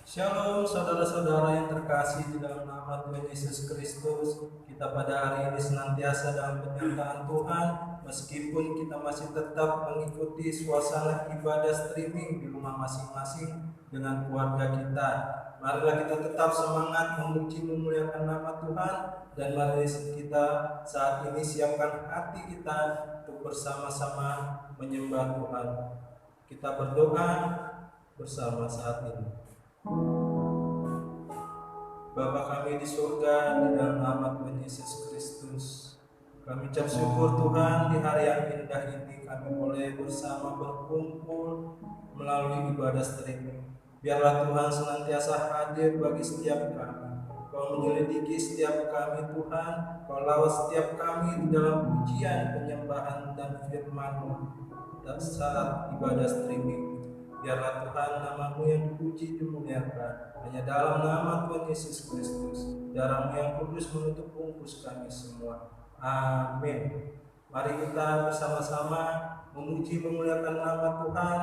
Shalom saudara-saudara yang terkasih di dalam nama Tuhan Yesus Kristus. Kita pada hari ini senantiasa dalam penyertaan Tuhan, meskipun kita masih tetap mengikuti suasana ibadah streaming di rumah masing-masing dengan keluarga kita. Marilah kita tetap semangat memuji memuliakan nama Tuhan, dan mari kita saat ini siapkan hati kita untuk bersama-sama menyembah Tuhan. Kita berdoa bersama saat ini. Bapa kami di surga, di dalam nama Tuhan Yesus Kristus, kami ucap syukur Tuhan di hari yang indah ini kami boleh bersama berkumpul melalui ibadah streaming. Biarlah Tuhan senantiasa hadir bagi setiap kami. Kau menyelidiki setiap kami Tuhan, Kau lawat setiap kami di dalam pujian, penyembahan dan firman-Mu saat ibadah streaming. Biarlah Tuhan nama-Mu yang dipuji dimuliakan. Hanya dalam nama Tuhan Yesus Kristus, darah-Mu yang kudus menutup bungkus kami semua. Amin. Mari kita bersama-sama memuji memuliakan nama Tuhan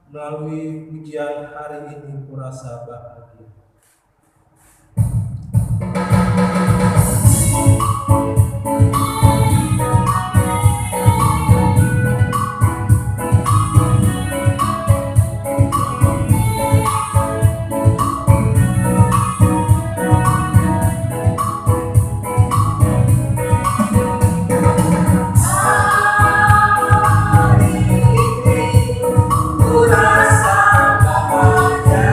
melalui pujian hari ini. Kurasa bahagia. Kurasa bahagia.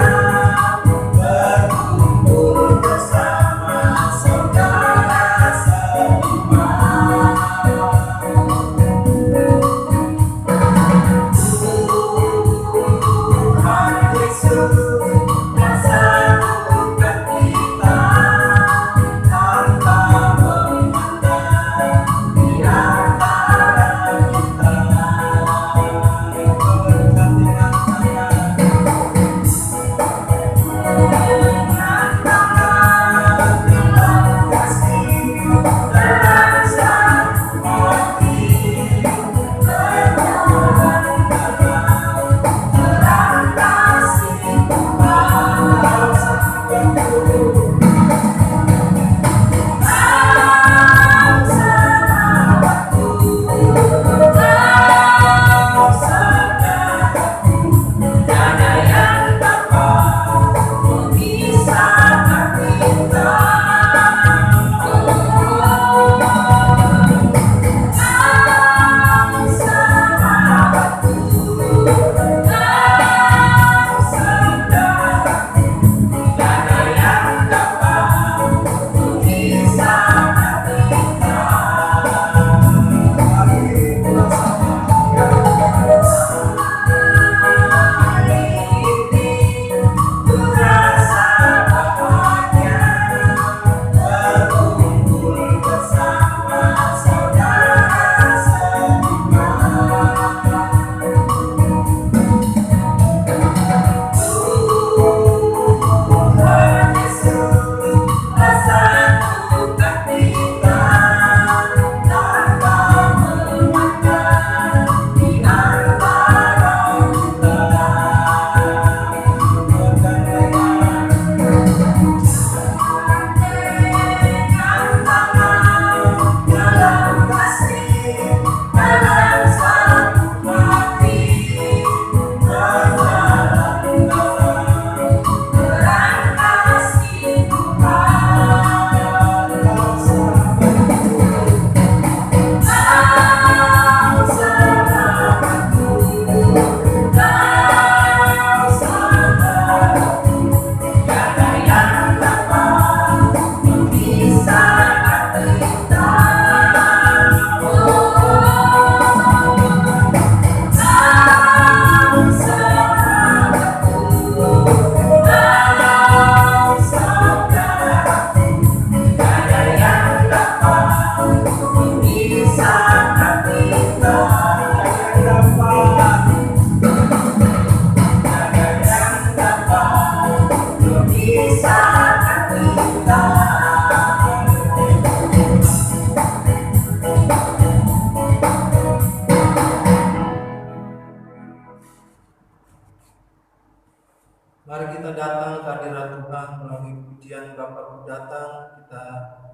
Mari kita datang ke hadirat Tuhan melalui pujian Bapakku datang, kita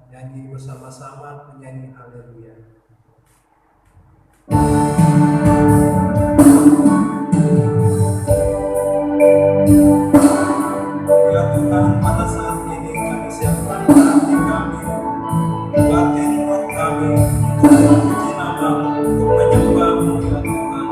nyanyi bersama-sama penyanyi haleluya. Ya Tuhan, pada saat ini kami siapkan hati kami, batin roh kami untuk memuji nama-Mu, untuk menyembah-Mu ya Tuhan.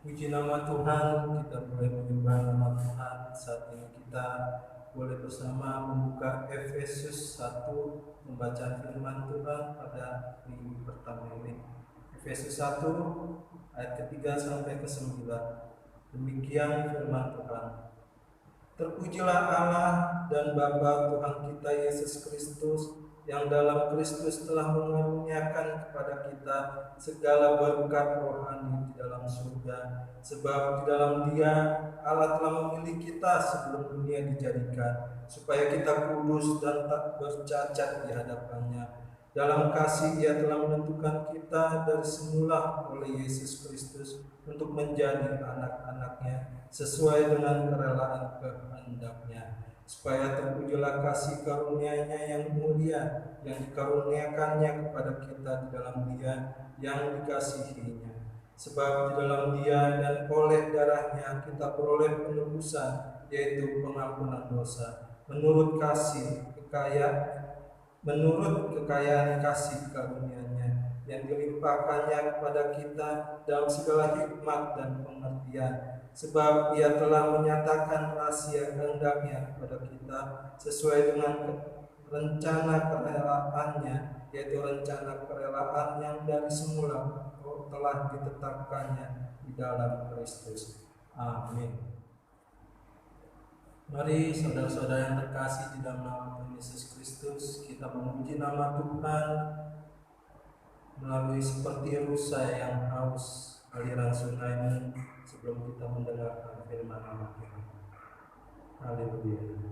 Puji nama Tuhan, kita boleh menyembah nama Tuhan. Saat ini kita boleh bersama membuka Efesus 1, membaca firman Tuhan pada minggu pertama ini. Efesus 1 ayat ketiga sampai ke-9. Demikian firman Tuhan. Terpujilah Allah dan Bapa Tuhan kita Yesus Kristus, yang dalam Kristus telah mengaruniakan kepada kita segala berkat rohani di dalam surga. Sebab di dalam Dia Allah telah memilih kita sebelum dunia dijadikan, supaya kita kudus dan tak bercacat di hadapan-Nya. Dalam kasih Ia telah menentukan kita dari semula oleh Yesus Kristus untuk menjadi anak-anak-Nya sesuai dengan kerelaan kehendak-Nya, supaya terpujilah kasih karunia-Nya yang mulia yang dikaruniakannya kepada kita di dalam Dia yang dikasihi-Nya. Sebab di dalam Dia dan oleh darah-Nya kita peroleh penebusan, yaitu pengampunan dosa, menurut kekayaan kasih karunia-Nya yang dilimpahkannya kepada kita dalam segala hikmat dan pengertian, sebab Ia telah menyatakan rahasia kehendaknya kepada kita sesuai dengan rencana kerelaannya, yaitu rencana kerelaan yang dari semula telah ditetapkannya di dalam Kristus. Amin. Mari saudara-saudara yang terkasih di dalam nama Tuhan Yesus Kristus, kita memuji nama Tuhan melalui seperti rusa yang haus aliran sungai sebelum kita mendengarkan firman Allah Tuhan. Haleluya.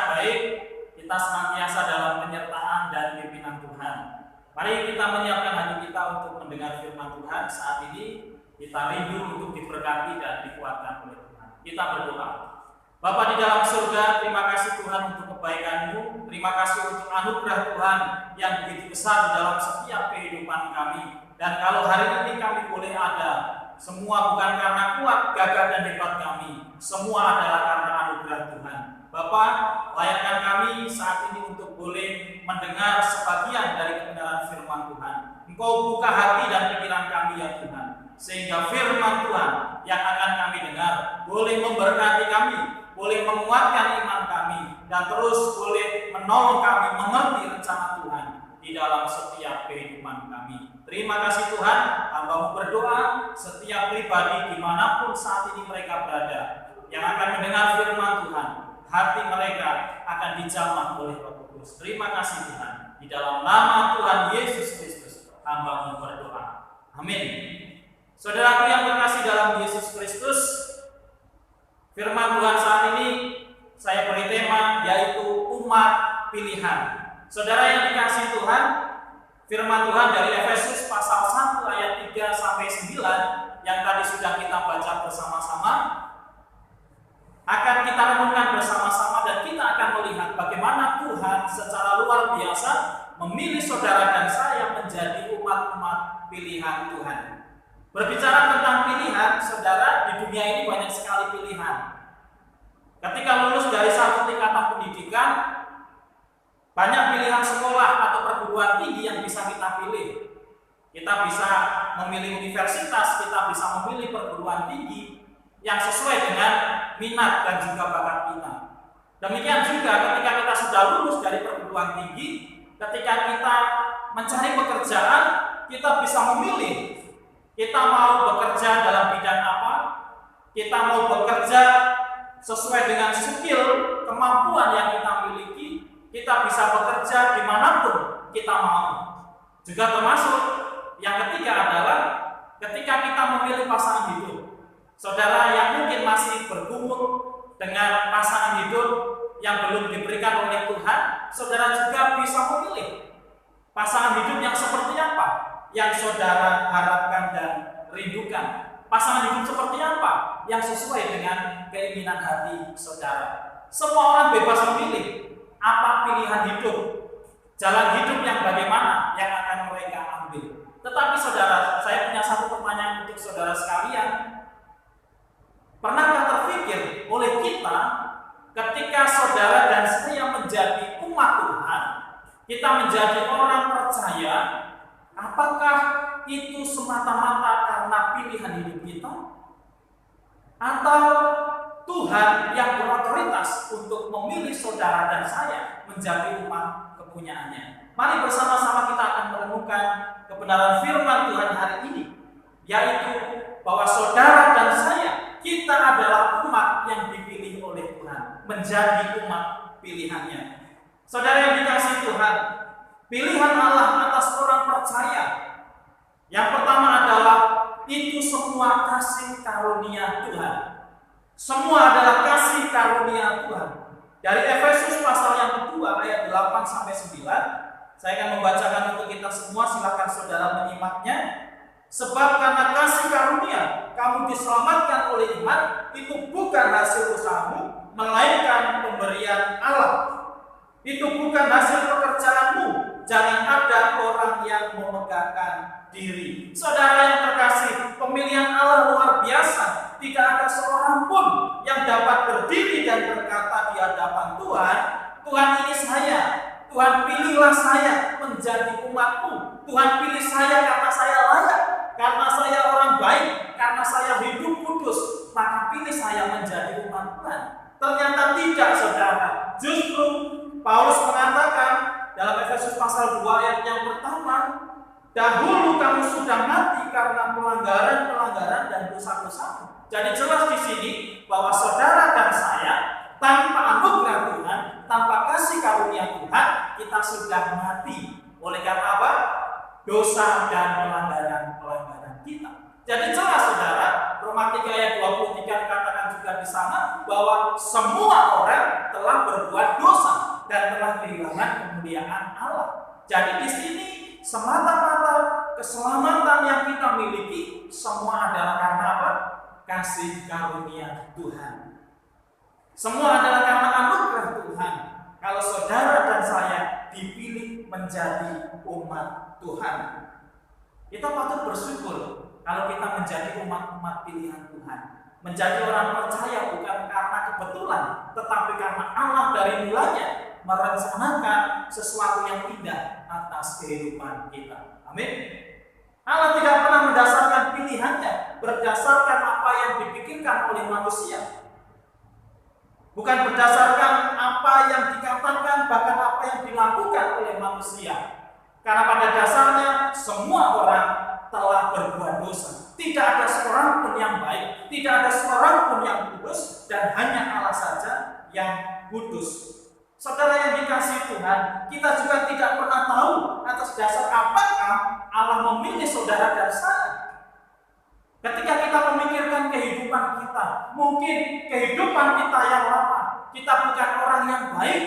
sangat baik kita senantiasa dalam penyertaan dan pimpinan Tuhan. Mari kita menyiapkan hati kita untuk mendengar firman Tuhan. Saat ini kita rindu untuk diberkati dan dikuatkan oleh Tuhan. Kita berdoa. Bapa di dalam surga, terima kasih Tuhan untuk kebaikan-Mu. Terima kasih untuk anugerah Tuhan yang begitu besar di dalam setiap kehidupan kami. Dan kalau hari ini kami boleh ada, semua bukan karena kuat, gagah dan hebat kami. Semua adalah karena anugerah Tuhan. Bapa, layakkan kami saat ini untuk boleh mendengar sebagian dari kebenaran firman Tuhan. Engkau buka hati dan pikiran kami ya Tuhan, sehingga firman Tuhan yang akan kami dengar boleh memberkati kami, boleh menguatkan iman kami, dan terus boleh menolong kami mengerti rencana Tuhan di dalam setiap kehidupan kami. Terima kasih Tuhan, hamba-Mu berdoa setiap pribadi dimanapun saat ini mereka berada yang akan mendengar firman Tuhan, hati mereka akan dijamah oleh Roh Kudus. Terima kasih Tuhan, di dalam nama Tuhan Yesus Kristus hamba-Mu berdoa. Amin. Saudaraku yang terkasih dalam Yesus Kristus, firman Tuhan saat ini saya beri tema yaitu umat pilihan. Saudara yang dikasihi Tuhan, firman Tuhan dari Efesus pasal 1 ayat 3 sampai 9 yang tadi sudah kita baca bersama-sama akan kita renungkan bersama-sama, dan kita akan melihat bagaimana Tuhan secara luar biasa memilih saudara dan saya menjadi umat-umat pilihan Tuhan. Berbicara tentang pilihan, saudara, di dunia ini banyak sekali pilihan. Ketika lulus dari satu tingkatan pendidikan, banyak pilihan sekolah atau perguruan tinggi yang bisa kita pilih. Kita bisa memilih universitas, kita bisa memilih perguruan tinggi yang sesuai dengan minat dan juga bakat kita. Demikian juga ketika kita sudah lulus dari perguruan tinggi, ketika kita mencari pekerjaan, kita bisa memilih. Kita mau bekerja dalam bidang apa? Kita mau bekerja sesuai dengan skill, kemampuan yang kita miliki. Kita bisa bekerja dimanapun kita mau. Juga termasuk yang ketiga adalah ketika kita memilih pasangan hidup. Saudara yang mungkin masih bergumul dengan pasangan hidup yang belum diberikan oleh Tuhan, saudara juga bisa memilih pasangan hidup yang seperti apa yang saudara harapkan dan rindukan. Pasangan hidup seperti apa yang sesuai dengan keinginan hati saudara. Semua orang bebas memilih apa pilihan hidup, jalan hidup yang bagaimana yang akan mereka ambil. Tetapi saudara, saya punya satu pertanyaan untuk saudara sekalian. Pernahkah terpikir oleh kita ketika saudara dan saya menjadi umat Tuhan, kita menjadi orang percaya, apakah itu semata-mata karena pilihan hidup kita? Atau Tuhan yang berotoritas untuk memilih saudara dan saya menjadi umat kepunyaannya? Mari bersama-sama kita akan merenungkan kebenaran firman Tuhan hari ini, yaitu bahwa saudara dan saya, kita adalah umat yang dipilih oleh Tuhan, menjadi umat pilihannya. Saudara yang dikasihi Tuhan, pilihan Allah atas orang percaya yang pertama adalah itu semua kasih karunia Tuhan. Semua adalah kasih karunia Tuhan. Dari Efesus pasal yang kedua ayat 8 sampai 9, saya akan membacakan untuk kita semua, silakan saudara menyimaknya. Sebab karena kasih karunia kamu diselamatkan oleh iman, itu bukan hasil usahamu, melainkan pemberian Allah. Itu bukan hasil pekerjaanmu. Jangan ada orang yang memegahkan diri. Saudara yang terkasih, pemilihan Allah luar biasa. Tidak ada seorang pun yang dapat berdiri dan berkata di hadapan Tuhan, Tuhan ini saya, Tuhan pilihlah saya menjadi umat-Mu. Tuhan pilih saya karena saya layak, karena saya orang baik, karena saya hidup kudus, maka pilih saya menjadi umat Tuhan. Ternyata tidak, saudara. Justru Paulus mengatakan dalam Efesus pasal 2 ayat yang pertama, dahulu kamu sudah mati karena pelanggaran-pelanggaran dan dosa-dosa. Jadi jelas di sini bahwa saudara dan saya tanpa anugerah Tuhan, tanpa kasih karunia Tuhan, kita sudah mati. Oleh karena apa? Dosa dan pelanggaran-pelanggaran kita. Jadi jelas saudara, Roma 3 ayat 23 dikatakan juga di sana bahwa semua orang telah berbuat dosa dan telah kehilangan kemuliaan Allah. Jadi di sini semata-mata keselamatan yang kita miliki semua adalah karena apa? Kasih karunia Tuhan. Semua adalah karena anugerah Tuhan. Kalau saudara dan saya dipilih menjadi umat Tuhan, kita patut bersyukur kalau kita menjadi umat-umat pilihan Tuhan. Menjadi orang percaya bukan karena kebetulan, tetapi karena Allah dari mulanya merencanakan sesuatu yang indah atas kehidupan kita. Amin. Allah tidak pernah mendasarkan pilihannya berdasarkan apa yang dipikirkan oleh manusia. Bukan berdasarkan apa yang dikatakan, bahkan apa yang dilakukan oleh manusia. Karena pada dasarnya semua orang telah berbuat dosa. Tidak ada seorang pun yang baik, tidak ada seorang pun yang kudus, dan hanya Allah saja yang kudus. Saudara yang dikasihi Tuhan, kita juga tidak pernah tahu atas dasar apakah Allah memilih saudara dan saya. Ketika kita memikirkan kehidupan kita, mungkin kehidupan kita yang lama, kita bukan orang yang baik.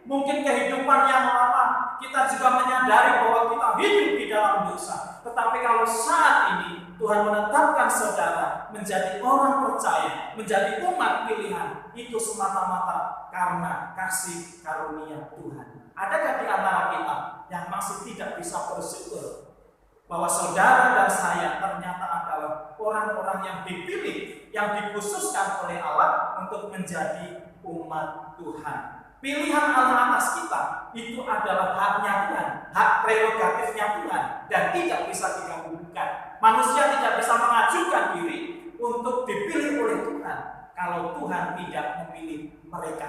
Mungkin kehidupan yang lama, kita juga menyadari bahwa kita hidup di dalam dosa. Tetapi kalau saat ini Tuhan menetapkan saudara menjadi orang percaya, menjadi umat pilihan, itu semata-mata karena kasih karunia Tuhan. Adakah di antara kita yang masih tidak bisa bersyukur bahwa saudara dan saya ternyata adalah orang-orang yang dipilih, yang dikhususkan oleh Allah untuk menjadi umat Tuhan. Pilihan Allah atas kita itu adalah haknya Tuhan, hak prerogatifnya Tuhan, dan tidak bisa digabungkan. Manusia tidak bisa mengajukan diri untuk dipilih oleh Tuhan kalau Tuhan tidak memilih mereka.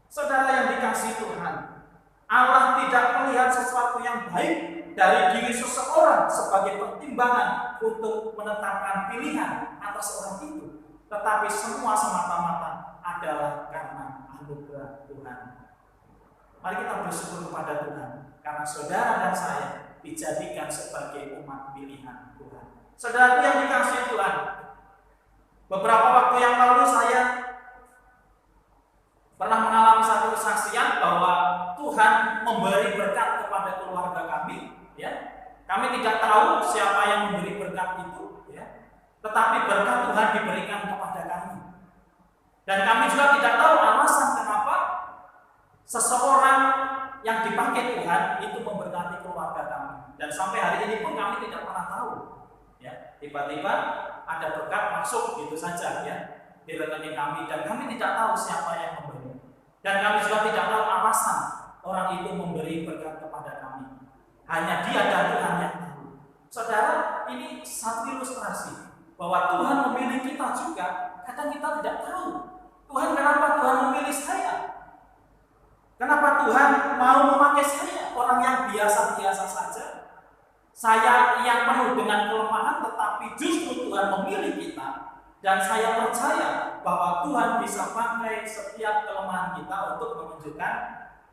Saudara yang dikasihi Tuhan, Allah tidak melihat sesuatu yang baik dari diri seseorang sebagai pertimbangan untuk menetapkan pilihan atas orang itu, tetapi semua semata-mata adalah karena anugerah Tuhan. Mari kita bersyukur kepada Tuhan karena saudara dan saya dijadikan sebagai umat pilihan Tuhan. Saudaraku yang dikasihi Tuhan, beberapa waktu yang lalu saya pernah mengalami satu kesaksian bahwa Tuhan memberi berkat kepada keluarga kami. Ya, kami tidak tahu siapa yang memberi berkat itu, ya, tetapi berkat Tuhan diberikan kepada kami. Dan kami juga tidak tahu alasan kenapa seseorang yang dipakai Tuhan itu memberkati keluarga kami. Dan sampai hari ini pun kami tidak pernah tahu. Ya, tiba-tiba ada berkat masuk gitu saja ya di rekening kami, dan kami tidak tahu siapa yang memberi. Dan kami juga tidak tahu alasan orang itu memberi berkat kepada kami. Hanya Dia dan Tuhan yang tahu. Saudara, ini satu ilustrasi bahwa Tuhan memilih kita juga. Kadang kita tidak tahu. Tuhan, kenapa Tuhan memilih saya? Kenapa Tuhan mau memakai saya, orang yang biasa-biasa saja? Saya yang penuh dengan kelemahan, tetapi justru Tuhan memilih kita. Dan saya percaya bahwa Tuhan bisa pakai setiap kelemahan kita untuk menunjukkan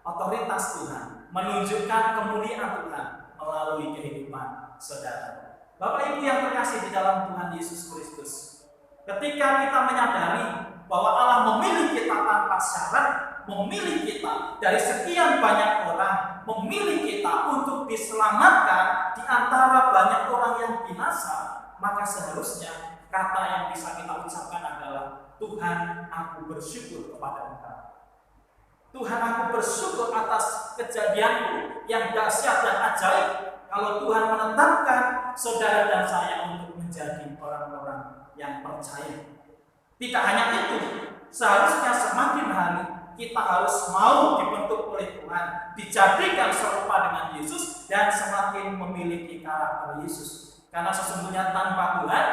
otoritas Tuhan, menunjukkan kemuliaan Tuhan melalui kehidupan saudara. Bapak Ibu yang terkasih di dalam Tuhan Yesus Kristus, ketika kita menyadari bahwa Allah memilih kita tanpa syarat, memilih kita dari sekian banyak orang, memilih kita untuk diselamatkan di antara banyak orang yang binasa, maka seharusnya kata yang bisa kita ucapkan adalah, Tuhan, aku bersyukur kepada Engkau. Tuhan, aku bersyukur atas kejadianmu yang dahsyat dan ajaib. Kalau Tuhan menetapkan saudara dan saya untuk menjadi orang-orang yang percaya. Tidak hanya itu, seharusnya semakin hari kita harus mau dibentuk oleh Tuhan, dijadikan serupa dengan Yesus, dan semakin memiliki karakter Yesus. Karena sesungguhnya tanpa Tuhan,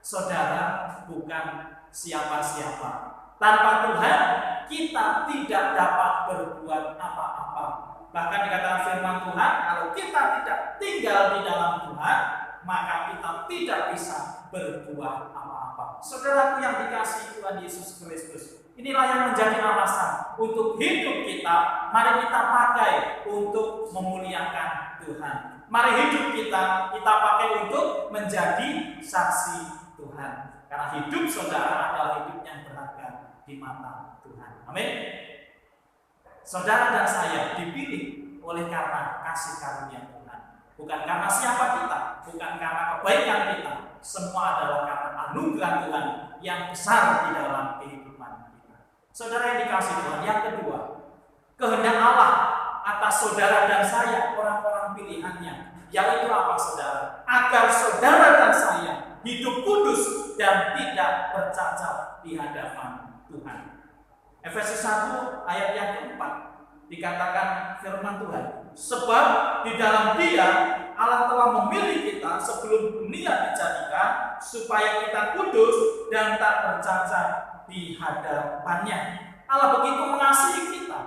saudara bukan siapa-siapa. Tanpa Tuhan, kita tidak dapat berbuat apa-apa. Bahkan dikatakan firman Tuhan, kalau kita tidak tinggal di dalam Tuhan, maka kita tidak bisa berbuat apa-apa. Saudaraku yang dikasihi Tuhan Yesus Kristus, inilah yang menjadi alasan untuk hidup kita. Mari kita pakai untuk memuliakan Tuhan. Mari hidup kita pakai untuk menjadi saksi Tuhan. Karena hidup saudara adalah hidup yang berharga di mata Tuhan. Amin. Saudara dan saya dipilih oleh karena kasih karunia Tuhan. Bukan karena siapa kita, bukan karena kebaikan kita. Semua adalah karena anugerah Tuhan yang besar di dalam kehidupan kita. Saudara yang dikasih Tuhan, yang kedua, kehendak Allah atas saudara dan saya, orang-orang pilihannya, yaitu apa saudara? Agar saudara dan saya hidup kudus dan tidak bercacat di hadapan Tuhan. Efesus 1 ayat yang keempat dikatakan firman Tuhan, sebab di dalam Dia Allah telah memilih kita sebelum dunia dijadikan supaya kita kudus dan tak bercacat di hadapannya. Allah begitu mengasihi kita.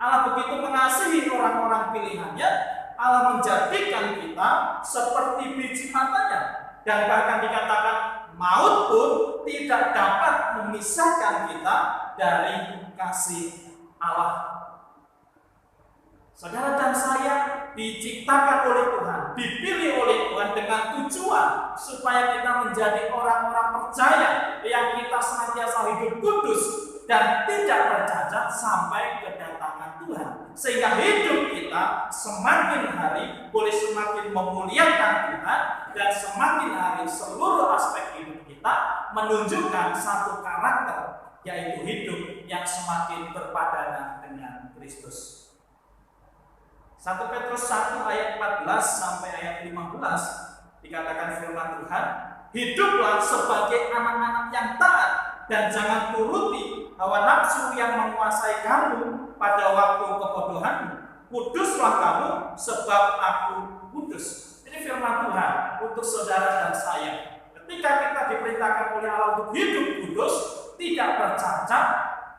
Allah begitu mengasihi orang-orang pilihannya. Allah menjadikan kita seperti biji matanya. Dan bahkan dikatakan maut pun tidak dapat memisahkan kita dari kasih Allah. Saudara dan saya diciptakan oleh Tuhan, dipilih oleh Tuhan dengan tujuan supaya kita menjadi orang-orang percaya yang kita senantiasa hidup kudus dan tidak bercacat sampai kedatangan Tuhan. Sehingga hidup kita semakin hari boleh semakin memuliakan Tuhan dan semakin hari seluruh aspek hidup kita menunjukkan satu karakter, yaitu hidup yang semakin berpadanan dengan Kristus. 1 Petrus 1 ayat 14 sampai ayat 15 dikatakan firman Tuhan, hiduplah sebagai anak-anak yang taat dan jangan turuti hawa nafsu yang menguasai kamu pada waktu kebodohanmu. Kuduslah kamu sebab aku kudus. Ini firman Tuhan untuk saudara dan saya. Ketika kita diperintahkan oleh Allah untuk hidup kudus, tidak bercacat,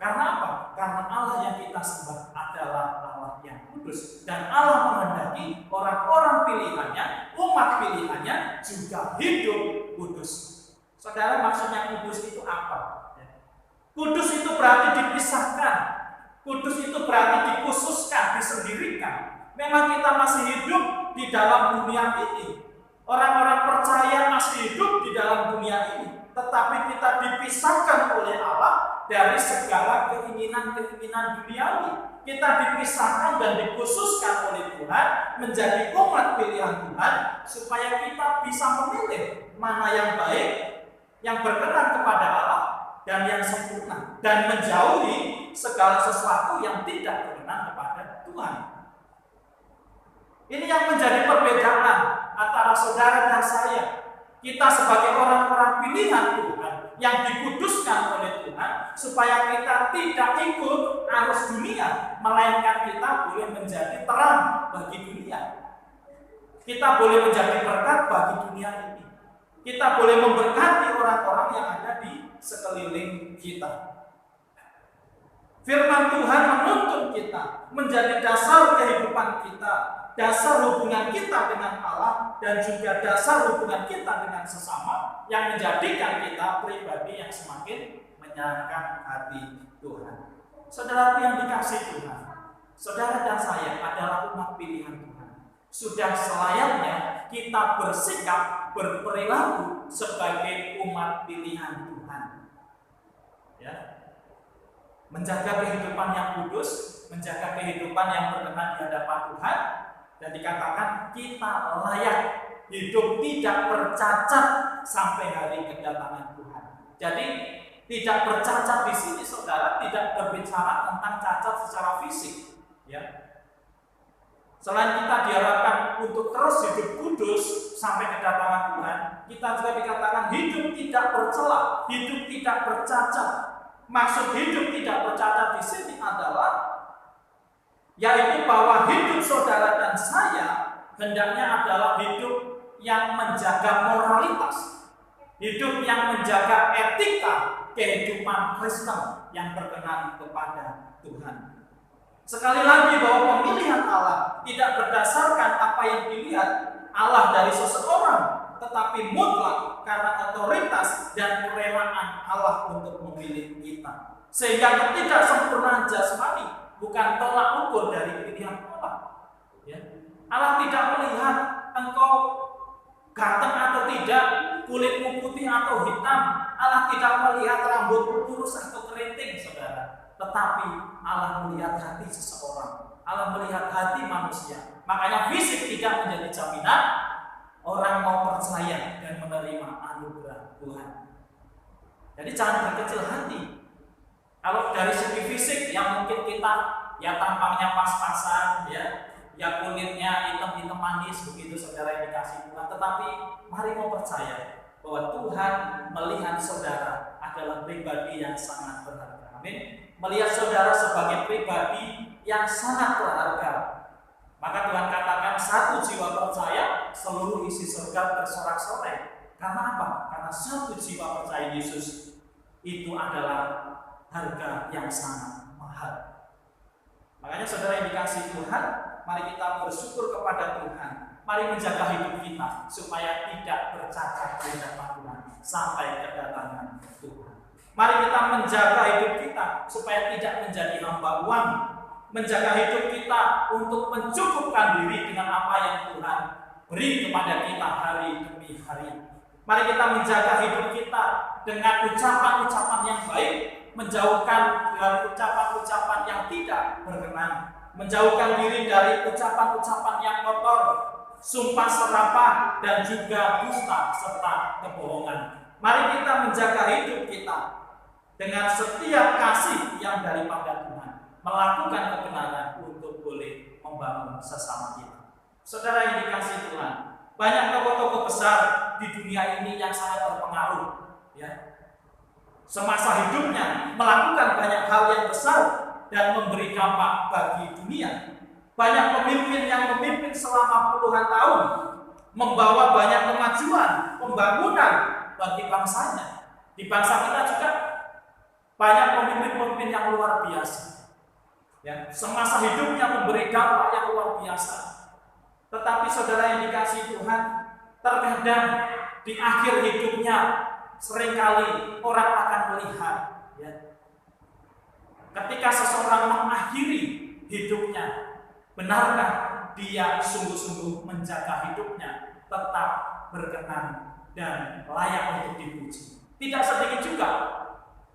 karena apa? Karena Allah yang kita sembah adalah Allah yang kudus. Dan Allah menghendaki orang-orang pilihannya, umat pilihannya juga hidup kudus. Saudara, maksudnya kudus itu apa? Kudus itu berarti dipisahkan. Kudus itu berarti dikhususkan, disendirikan. Memang kita masih hidup di dalam dunia ini. Orang-orang percaya masih hidup di dalam dunia ini. Tetapi kita dipisahkan oleh Allah dari segala keinginan-keinginan duniawi. Kita dipisahkan dan dikhususkan oleh Tuhan menjadi umat pilihan Tuhan supaya kita bisa memilih mana yang baik, yang berkenan kepada Allah dan yang sempurna, dan menjauhi segala sesuatu yang tidak berkenan kepada Tuhan. Ini yang menjadi perbedaan antara saudara dan saya. Kita sebagai orang-orang pilihan Tuhan yang dikuduskan oleh Tuhan supaya kita tidak ikut arus dunia, melainkan kita boleh menjadi terang bagi dunia. Kita boleh menjadi berkat bagi dunia ini. Kita boleh memberkati orang-orang yang ada di sekeliling kita. Firman Tuhan menuntun kita menjadi dasar kehidupan kita, dasar hubungan kita dengan Allah, dan juga dasar hubungan kita dengan sesama yang menjadikan kita pribadi yang semakin menyenangkan hati Tuhan. Saudaraku yang dikasihi Tuhan, saudara dan saya adalah umat pilihan Tuhan. Sudah selayaknya kita bersikap, berperilaku sebagai umat pilihan Tuhan. Ya. Menjaga kehidupan yang kudus, menjaga kehidupan yang berkenan di hadapan Tuhan, dan dikatakan kita layak hidup tidak bercacat sampai hari kedatangan Tuhan. Jadi tidak bercacat di sini saudara tidak berbicara tentang cacat secara fisik, ya. Selain kita diharapkan untuk terus hidup kudus sampai kedatangan Tuhan, kita juga dikatakan hidup tidak bercela, hidup tidak bercacat. Maksud hidup tidak bercacat di sini adalah yaitu bahwa hidup saudara dan saya hendaknya adalah hidup yang menjaga moralitas, hidup yang menjaga etika kehidupan Kristen yang berkenan kepada Tuhan. Sekali lagi bahwa pemilihan Allah tidak berdasarkan apa yang dilihat Allah dari seseorang, tetapi mutlak karena otoritas dan kerelaan Allah untuk memilih kita. Sehingga ketidaksempurnaan jasmani bukan tolak ukur dari pilihan Allah. Ya. Allah tidak melihat engkau ganteng atau tidak, kulitmu putih atau hitam, Allah tidak melihat rambut lurus atau keriting, saudara, tetapi Allah melihat hati seseorang. Allah melihat hati manusia. Makanya fisik tidak menjadi jaminan orang mau percaya dan menerima anugerah Tuhan. Jadi jangan berkecil hati. Kalau dari segi fisik yang mungkin kita ya tampangnya pas-pasan, ya kulitnya hitam-hitam manis begitu, saudara yang dikasih Tuhan. Tetapi mari mau percaya bahwa Tuhan melihat saudara adalah pribadi yang sangat berharga. Amin. Melihat saudara sebagai pribadi yang sangat berharga. Maka Tuhan katakan satu jiwa percaya seluruh isi surga bersorak-sorai. Karena apa? Karena satu jiwa percaya Yesus itu adalah harga yang sangat mahal. Makanya saudara yang dikasihi Tuhan, mari kita bersyukur kepada Tuhan. Mari menjaga hidup kita supaya tidak bercacat di hadapan Tuhan sampai kedatangan Tuhan. Mari kita menjaga hidup kita supaya tidak menjadi hamba uang. Menjaga hidup kita untuk mencukupkan diri dengan apa yang Tuhan beri kepada kita hari demi hari. Mari kita menjaga hidup kita dengan ucapan-ucapan yang baik, menjauhkan dari ucapan-ucapan yang tidak berkenan, menjauhkan diri dari ucapan-ucapan yang kotor, sumpah serapah, dan juga dusta serta kebohongan. Mari kita menjaga hidup kita dengan setiap kasih yang daripada Tuhan, melakukan kebenaran untuk boleh membangun sesama kita. Saudara yang dikasihi Tuhan, banyak tokoh-tokoh besar di dunia ini yang sangat berpengaruh, semasa hidupnya melakukan banyak hal yang besar dan memberi dampak bagi dunia. Banyak pemimpin yang memimpin selama puluhan tahun, membawa banyak kemajuan, pembangunan bagi bangsanya. Di bangsa kita juga banyak pemimpin-pemimpin yang luar biasa. Semasa hidupnya memberi dampak yang luar biasa. Tetapi saudara yang dikasihi Tuhan, terkadang di akhir hidupnya seringkali orang akan melihat, ketika seseorang mengakhiri hidupnya, benarkah dia sungguh-sungguh menjaga hidupnya tetap berkenan dan layak untuk dipuji? Tidak sedikit juga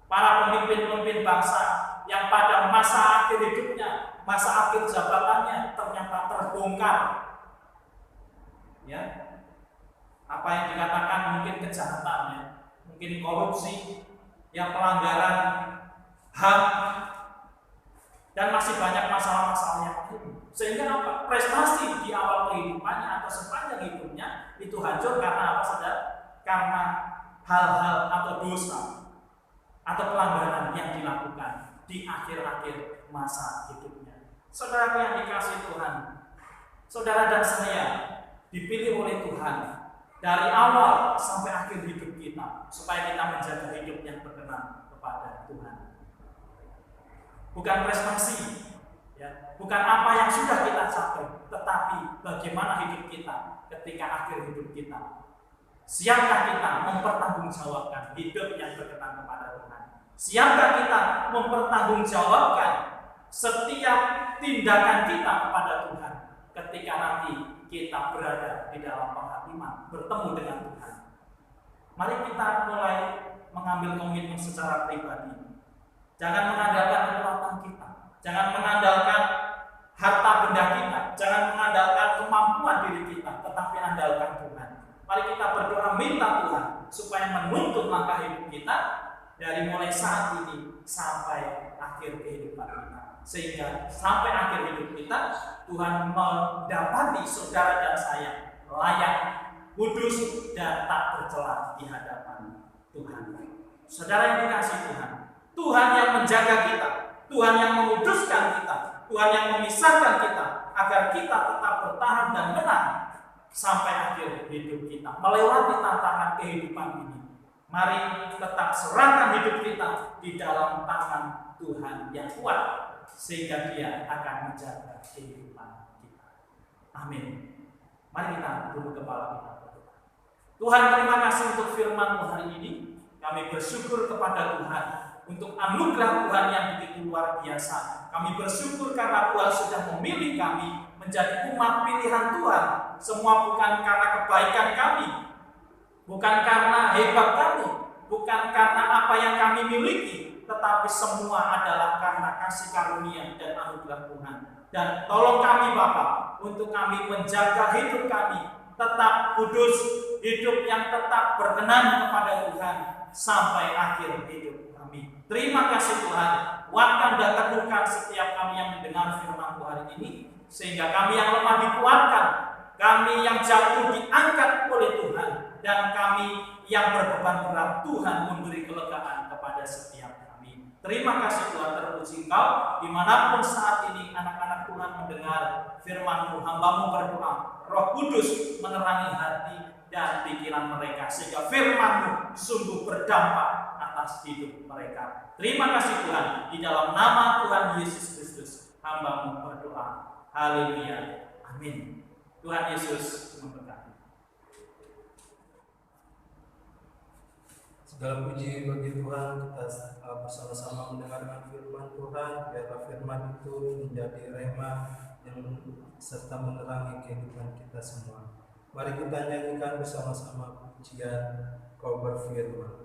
para pemimpin-pemimpin bangsa yang pada masa akhir hidupnya, masa akhir jabatannya ternyata terbongkar. Apa yang dikatakan mungkin kejahatan, mungkin korupsi, pelanggaran HAM, dan masih banyak masalah-masalah yang lain. Sehingga apa? Prestasi di awal kehidupannya atau sepanjang hidupnya itu hancur karena apa saudara? Karena hal-hal atau dosa atau pelanggaran yang dilakukan di akhir-akhir masa hidupnya. Saudara yang dikasihi Tuhan, saudara dan saya dipilih oleh Tuhan dari awal sampai akhir hidup kita supaya kita menjaga hidup yang berkenan kepada Tuhan. Bukan prestasi, bukan apa yang sudah kita capai, tetapi bagaimana hidup kita ketika akhir hidup kita. Siapkah kita mempertanggungjawabkan hidup yang berkenan kepada Tuhan? Siapkah kita mempertanggungjawabkan setiap tindakan kita kepada Tuhan ketika nanti kita berada di dalam penghakiman, bertemu dengan Tuhan? Mari kita mulai mengambil komitmen secara pribadi. Jangan mengandalkan kekuatan kita, jangan mengandalkan harta benda kita, jangan mengandalkan kemampuan diri kita, tetapi andalkan Tuhan. Mari kita berdoa minta Tuhan supaya menuntun langkah hidup kita dari mulai saat ini sampai akhir kehidupan kita. Sehingga sampai akhir hidup kita, Tuhan mendapati saudara dan saya layak, kudus, dan tak tercela di hadapan Tuhan. Saudara yang dikasihi Tuhan, Tuhan yang menjaga kita, Tuhan yang menguduskan kita, Tuhan yang memisahkan kita agar kita tetap bertahan dan menang sampai akhir hidup kita, melewati tantangan kehidupan ini. Mari tetap serahkan hidup kita di dalam tangan Tuhan yang kuat, sehingga Dia akan menjaga kehidupan kita. Amin. Mari kita tunduk kepala kita. Tuhan, terima kasih untuk firman-Mu hari ini. Kami bersyukur kepada Tuhan untuk anugerah Tuhan yang begitu luar biasa. Kami bersyukur karena Tuhan sudah memilih kami menjadi umat pilihan Tuhan. Semua bukan karena kebaikan kami, bukan karena hebat kami, bukan karena apa yang kami miliki, tetapi semua adalah karena kasih karunia dan anugerah Tuhan. Dan tolong kami Bapa untuk kami menjaga hidup kami tetap kudus, hidup yang tetap berkenan kepada Tuhan sampai akhir hidup kami. Terima kasih Tuhan, kuatkan dan teguhkan setiap kami yang mendengar firman Tuhan ini, sehingga kami yang lemah dikuatkan, kami yang jatuh diangkat oleh Tuhan, dan kami yang berbeban berat Tuhan memberi kelegaan kepada setiap kami. Terima kasih Tuhan, terpuji Engkau dimanapun saat ini anak-anak Tuhan mendengar firman-Mu, hamba-Mu berdoa, Roh Kudus menerangi hati dan pikiran mereka sehingga firman-Mu sungguh berdampak atas hidup mereka. Terima kasih Tuhan, di dalam nama Tuhan Yesus Kristus hamba-Mu berdoa. Haleluya. Amin. Tuhan Yesus memberkati. Segala puji bagi Tuhan, kita bersama-sama mendengarkan firman Tuhan. Biarlah firman itu menjadi rema yang serta menerangi kehidupan kita semua. Mari kita nyanyikan bersama-sama pujian Kau berfirman.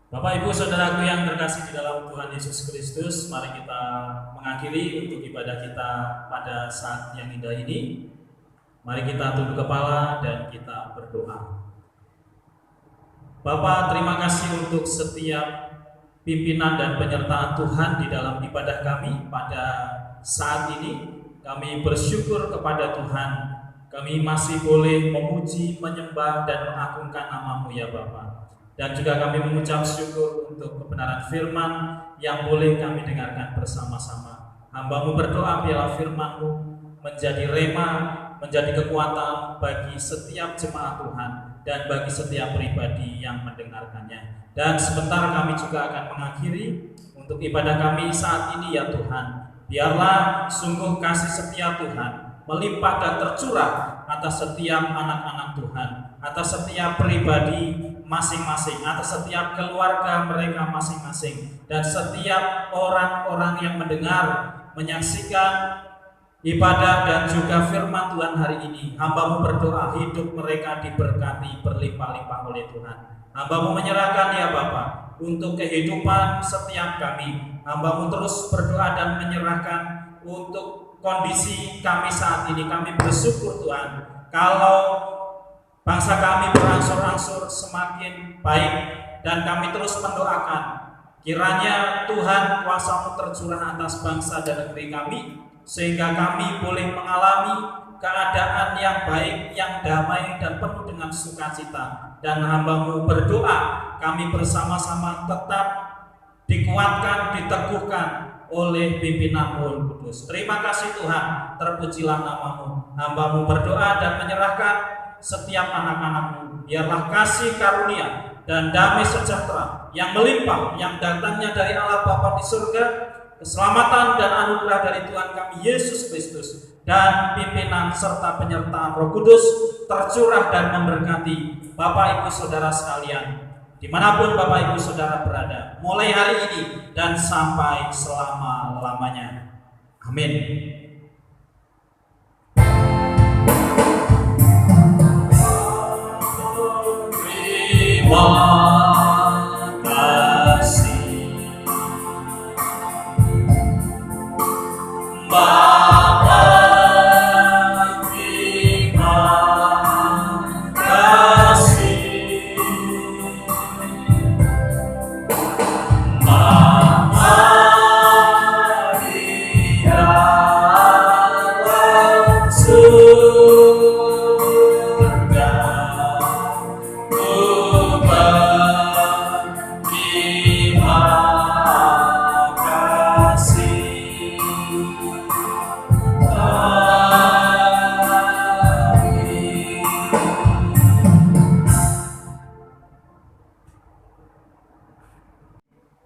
Bapak Ibu Saudaraku yang terkasih di dalam Tuhan Yesus Kristus, mari kita mengakhiri untuk ibadah kita pada saat yang indah ini. Mari kita tunduk kepala dan kita berdoa. Bapa, terima kasih untuk setiap pimpinan dan penyertaan Tuhan di dalam ibadah kami pada saat ini. Kami bersyukur kepada Tuhan kami masih boleh memuji, menyembah, dan mengagungkan nama-Mu ya Bapa. Dan juga kami mengucap syukur untuk kebenaran firman yang boleh kami dengarkan bersama-sama. Hamba-Mu berdoa biarlah firman-Mu menjadi rema, menjadi kekuatan bagi setiap jemaat Tuhan dan bagi setiap pribadi yang mendengarkannya. Dan sebentar kami juga akan mengakhiri untuk ibadah kami saat ini ya Tuhan. Biarlah sungguh kasih setia Tuhan melimpah dan tercurah atas setiap anak-anak Tuhan, atas setiap pribadi masing-masing, atas setiap keluarga mereka masing-masing, dan setiap orang-orang yang mendengar, menyaksikan ibadah dan juga firman Tuhan hari ini. Hamba-Mu berdoa hidup mereka diberkati berlimpah-limpah oleh Tuhan. Hamba-Mu menyerahkan ya Bapa untuk kehidupan setiap kami. Hamba-Mu terus berdoa dan menyerahkan untuk kondisi kami saat ini. Kami bersyukur Tuhan kalau bangsa kami berangsur-angsur semakin baik, dan kami terus mendoakan kiranya Tuhan kuasa-Mu tercurah atas bangsa dan negeri kami, sehingga kami boleh mengalami keadaan yang baik, yang damai dan penuh dengan sukacita. Dan hamba-Mu berdoa kami bersama-sama tetap dikuatkan, diteguhkan oleh pimpinan Roh Kudus. Terima kasih Tuhan, terpujilah nama-Mu. Hamba-Mu berdoa dan menyerahkan setiap anak-anak-Mu. Biarlah kasih karunia dan damai sejahtera yang melimpah, yang datangnya dari Allah Bapa di surga, keselamatan dan anugerah dari Tuhan kami Yesus Kristus, dan pimpinan serta penyertaan Roh Kudus tercurah dan memberkati Bapak Ibu Saudara sekalian dimanapun Bapak Ibu Saudara berada, mulai hari ini dan sampai selama-lamanya. Amin. Terima kasih Bapa, terima kasih Bapa di dalam surga, terima kasih.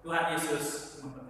Tuhan Yesus memberkati.